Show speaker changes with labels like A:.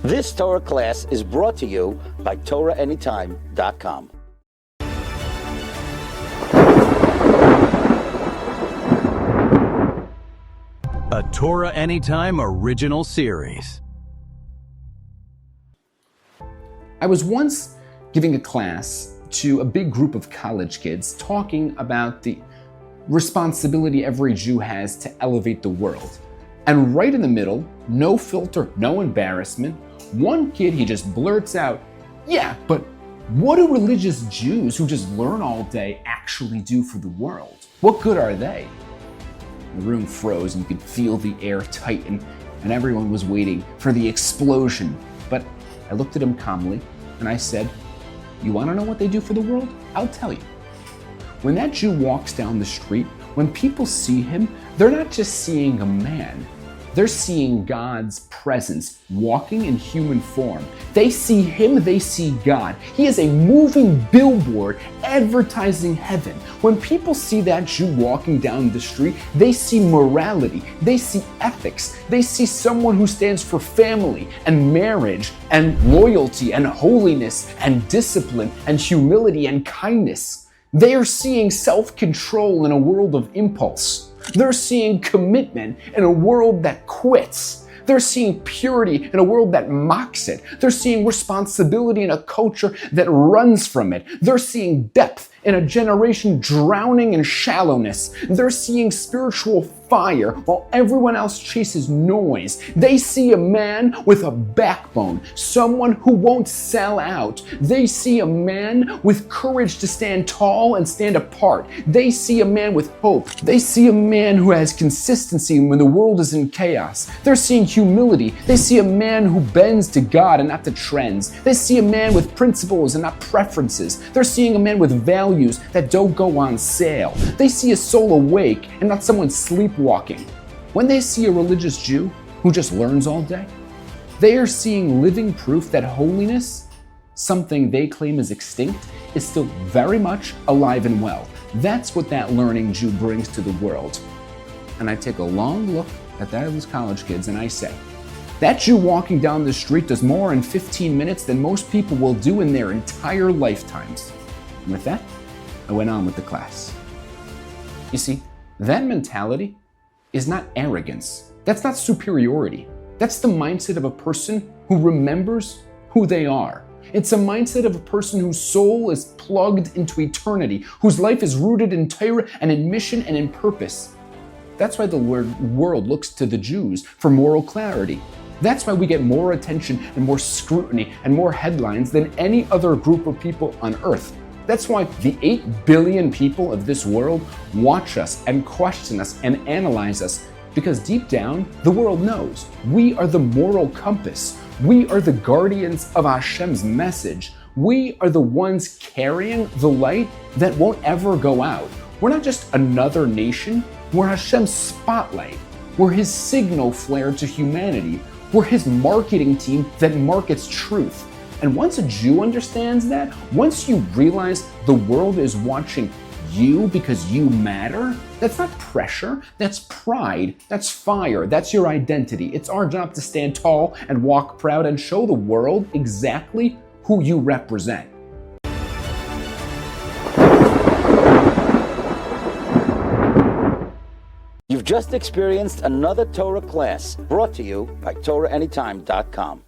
A: This Torah class is brought to you by TorahAnytime.com.
B: A Torah Anytime original series.
C: I was once giving a class to a big group of college kids talking about the responsibility every Jew has to elevate the world. And right in the middle, no filter, no embarrassment, one kid, he just blurts out, "Yeah, but what do religious Jews who just learn all day actually do for the world? What good are they?" The room froze and you could feel the air tighten, and everyone was waiting for the explosion. But I looked at him calmly and I said, "You want to know what they do for the world? I'll tell you. When that Jew walks down the street, when people see him, they're not just seeing a man. They're seeing God's presence walking in human form. They see him, they see God. He is a moving billboard advertising heaven. When people see that Jew walking down the street, they see morality, they see ethics, they see someone who stands for family and marriage and loyalty and holiness and discipline and humility and kindness. They are seeing self-control in a world of impulse. They're seeing commitment in a world that quits. They're seeing purity in a world that mocks it. They're seeing responsibility in a culture that runs from it. They're seeing depth in a generation drowning in shallowness. They're seeing spiritual fire while everyone else chases noise. They see a man with a backbone, someone who won't sell out. They see a man with courage to stand tall and stand apart. They see a man with hope. They see a man who has consistency when the world is in chaos. They're seeing humility. They see a man who bends to God and not to trends. They see a man with principles and not preferences. They're seeing a man with values that don't go on sale. They see a soul awake and not someone sleepwalking. When they see a religious Jew who just learns all day, they are seeing living proof that holiness, something they claim is extinct, is still very much alive and well. That's what that learning Jew brings to the world. And I take a long look at those college kids and I say, that Jew walking down the street does more in 15 minutes than most people will do in their entire lifetimes. And with that, I went on with the class. You see, that mentality is not arrogance. That's not superiority. That's the mindset of a person who remembers who they are. It's a mindset of a person whose soul is plugged into eternity, whose life is rooted in Torah and in mission and in purpose. That's why the world looks to the Jews for moral clarity. That's why we get more attention and more scrutiny and more headlines than any other group of people on earth. That's why the 8 billion people of this world watch us and question us and analyze us, because deep down, the world knows we are the moral compass. We are the guardians of Hashem's message. We are the ones carrying the light that won't ever go out. We're not just another nation. We're Hashem's spotlight. We're his signal flare to humanity. We're his marketing team that markets truth. And once a Jew understands that, once you realize the world is watching you because you matter, that's not pressure, that's pride, that's fire, that's your identity. It's our job to stand tall and walk proud and show the world exactly who you represent.
A: You've just experienced another Torah class brought to you by TorahAnytime.com.